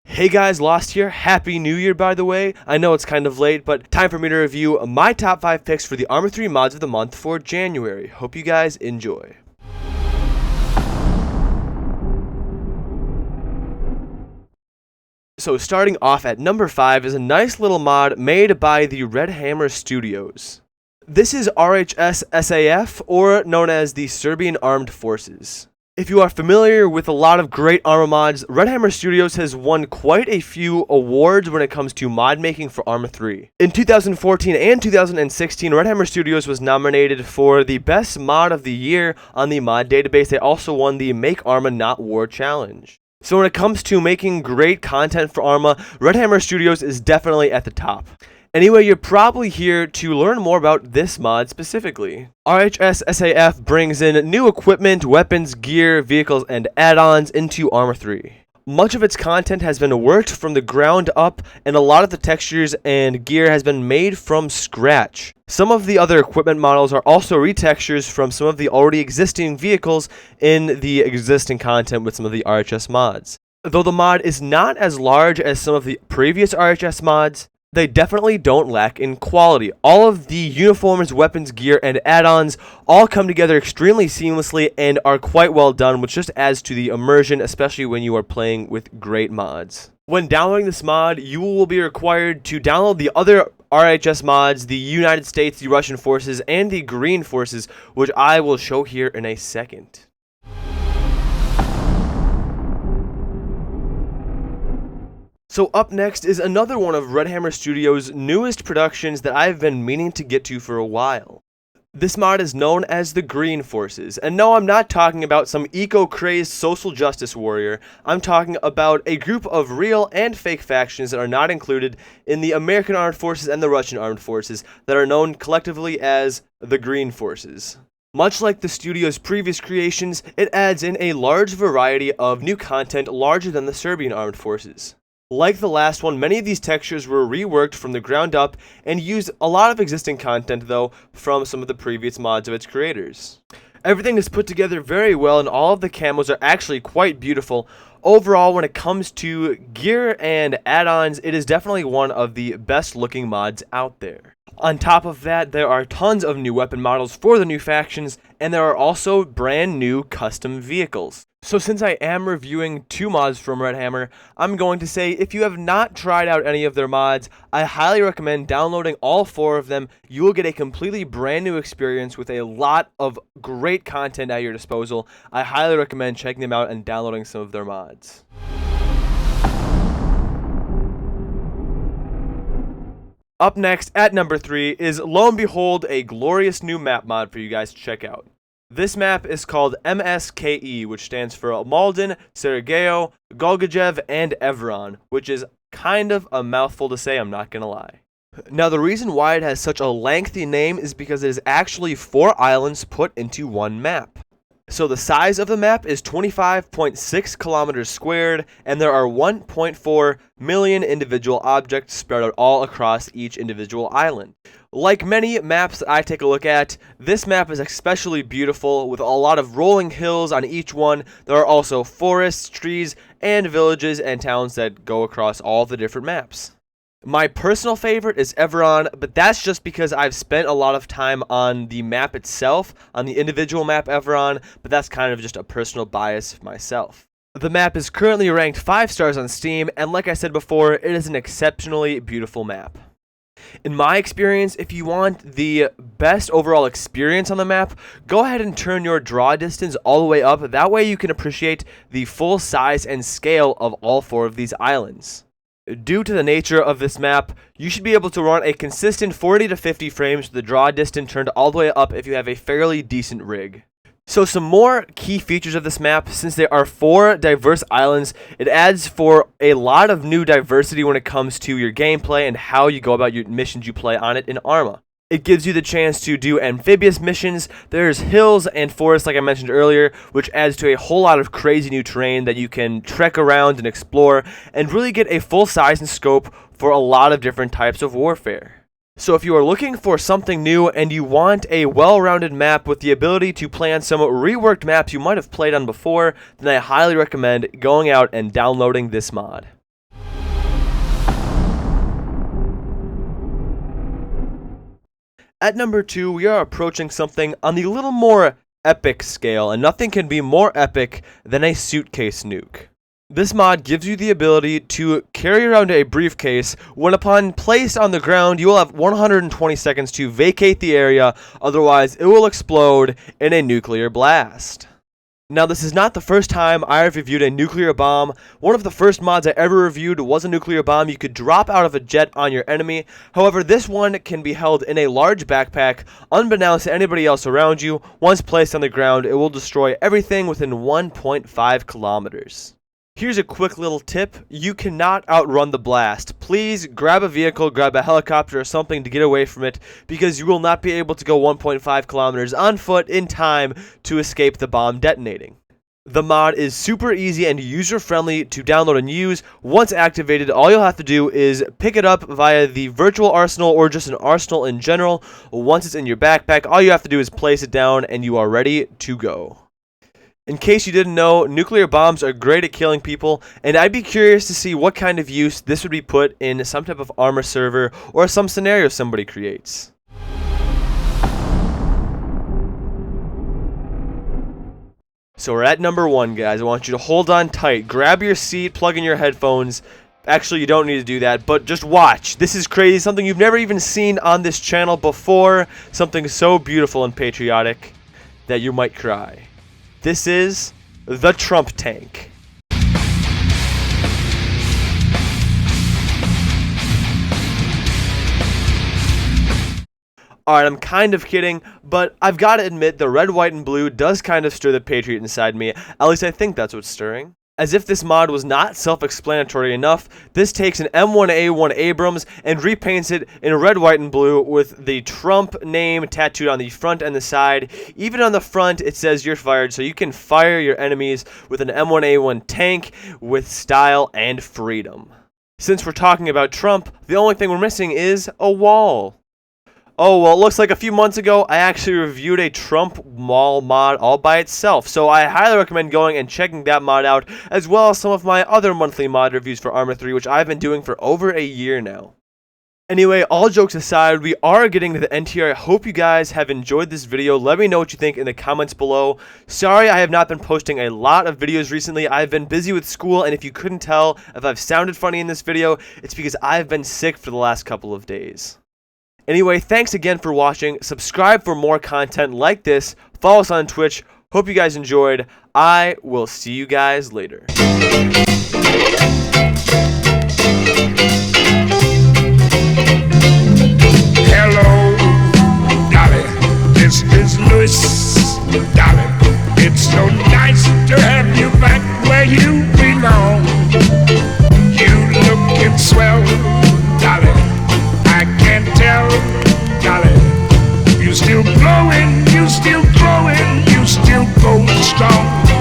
Hey guys, Lost here. Happy New Year, by the way. I know it's kind of late, but time for me to review my top 5 picks for the Arma 3 mods of the month for January. Hope you guys enjoy. So starting off at number 5 is a nice little mod made by the Rhs Studios. This is Rhs Sas, or known as the Serbian Armed Forces. If you are familiar with a lot of great Arma mods, Rhs Studios has won quite a few awards when it comes to mod making for Arma 3. In 2014 and 2016, Rhs Studios was nominated for the Best Mod of the Year on the mod database. They also won the Make Arma Not War Challenge. So when it comes to making great content for Arma, Rhs Studios is definitely at the top. Anyway, you're probably here to learn more about this mod specifically. Rhs Sas brings in new equipment, weapons, gear, vehicles, and add-ons into Arma 3. Much of its content has been worked from the ground up, and a lot of the textures and gear has been made from scratch. Some of the other equipment models are also retextures from some of the already existing vehicles in the existing content with some of the Rhs mods. Though the mod is not as large as some of the previous Rhs mods, they definitely don't lack in quality. All of the uniforms, weapons, gear, and add-ons all come together extremely seamlessly and are quite well done, which just adds to the immersion, especially when you are playing with great mods. When downloading this mod, you will be required to download the other Rhs mods, the United States, the Russian forces, and the Green forces, which I will show here in a second. So up next is another one of Rhs Studios' newest productions that I've been meaning to get to for a while. This mod is known as the Green Forces, and no, I'm not talking about some eco-crazed social justice warrior. I'm talking about a group of real and fake factions that are not included in the American Armed Forces and the Russian Armed Forces that are known collectively as the Green Forces. Much like the studio's previous creations, it adds in a large variety of new content larger than the Serbian Armed Forces. Like the last one, many of these textures were reworked from the ground up and used a lot of existing content though from some of the previous mods of its creators. Everything is put together very well and all of the camos are actually quite beautiful. Overall, when it comes to gear and add-ons, it is definitely one of the best looking mods out there. On top of that, there are tons of new weapon models for the new factions, and there are also brand new custom vehicles. So since I am reviewing 2 mods from Red, I'm going to say if you have not tried out any of their mods, I highly recommend downloading all 4 of them. You will get a completely brand new experience with a lot of great content at your disposal. I highly recommend checking them out and downloading some of their mods. Up next, at number 3, is lo and behold a glorious new map mod for you guys to check out. This map is called MSKE, which stands for Malden, Sarajevo, Golgajev, and Evron, which is kind of a mouthful to say, I'm not gonna lie. Now, the reason why it has such a lengthy name is because it is actually 4 islands put into one map. So the size of the map is 25.6 kilometers squared, and there are 1.4 million individual objects spread out all across each individual island. Like many maps that I take a look at, this map is especially beautiful with a lot of rolling hills on each one. There are also forests, trees, and villages and towns that go across all the different maps. My personal favorite is Evron, but that's just because I've spent a lot of time on the map itself, on the individual map Evron, but that's kind of just a personal bias myself. The map is currently ranked 5 stars on Steam, and like I said before, it is an exceptionally beautiful map. In my experience, if you want the best overall experience on the map, go ahead and turn your draw distance all the way up. That way you can appreciate the full size and scale of all 4 of these islands. Due to the nature of this map, you should be able to run a consistent 40 to 50 frames with the draw distance turned all the way up if you have a fairly decent rig. So some more key features of this map, since there are 4 diverse islands, it adds for a lot of new diversity when it comes to your gameplay and how you go about your missions you play on it in Arma. It gives you the chance to do amphibious missions. There's hills and forests like I mentioned earlier, which adds to a whole lot of crazy new terrain that you can trek around and explore and really get a full size and scope for a lot of different types of warfare. So if you are looking for something new and you want a well-rounded map with the ability to play on some reworked maps you might have played on before, then I highly recommend going out and downloading this mod. At number 2, we are approaching something on the little more epic scale, and nothing can be more epic than a Suitcase Nuke. This mod gives you the ability to carry around a briefcase when upon placed on the ground you will have 120 seconds to vacate the area, otherwise it will explode in a nuclear blast. Now this is not the first time I have reviewed a nuclear bomb. One of the first mods I ever reviewed was a nuclear bomb you could drop out of a jet on your enemy. However, this one can be held in a large backpack, unbeknownst to anybody else around you. Once placed on the ground, it will destroy everything within 1.5 kilometers. Here's a quick little tip. You cannot outrun the blast. Please grab a vehicle, grab a helicopter or something to get away from it, because you will not be able to go 1.5 kilometers on foot in time to escape the bomb detonating. The mod is super easy and user-friendly to download and use. Once activated, all you'll have to do is pick it up via the virtual arsenal or just an arsenal in general. Once it's in your backpack, all you have to do is place it down and you are ready to go. In case you didn't know, nuclear bombs are great at killing people, and I'd be curious to see what kind of use this would be put in some type of Arma server or some scenario somebody creates. So we're at number 1, guys. I want you to hold on tight, grab your seat, plug in your headphones. Actually, you don't need to do that, but just watch. This is crazy, something you've never even seen on this channel before, something so beautiful and patriotic that you might cry. This is the Trump tank. Alright, I'm kind of kidding, but I've got to admit the red, white, and blue does kind of stir the patriot inside me. At least I think that's what's stirring. As if this mod was not self-explanatory enough, this takes an M1A1 Abrams and repaints it in red, white, and blue with the Trump name tattooed on the front and the side. Even on the front, it says you're fired, so you can fire your enemies with an M1A1 tank with style and freedom. Since we're talking about Trump, the only thing we're missing is a wall. Oh, well, it looks like a few months ago, I actually reviewed a Trump wall mod all by itself, so I highly recommend going and checking that mod out, as well as some of my other monthly mod reviews for Arma 3, which I've been doing for over a year now. Anyway, all jokes aside, we are getting to the end here. I hope you guys have enjoyed this video. Let me know what you think in the comments below. Sorry I have not been posting a lot of videos recently. I've been busy with school, and if you couldn't tell if I've sounded funny in this video, it's because I've been sick for the last couple of days. Anyway, thanks again for watching. Subscribe for more content like this. Follow us on Twitch. Hope you guys enjoyed. I will see you guys later. Hello, Dolly. This is Rhs, Dolly. It's so nice to have you back where you belong. You looking swell, Dolly. I can't tell, Dolly. You still glowing, you still glowing, you still going strong.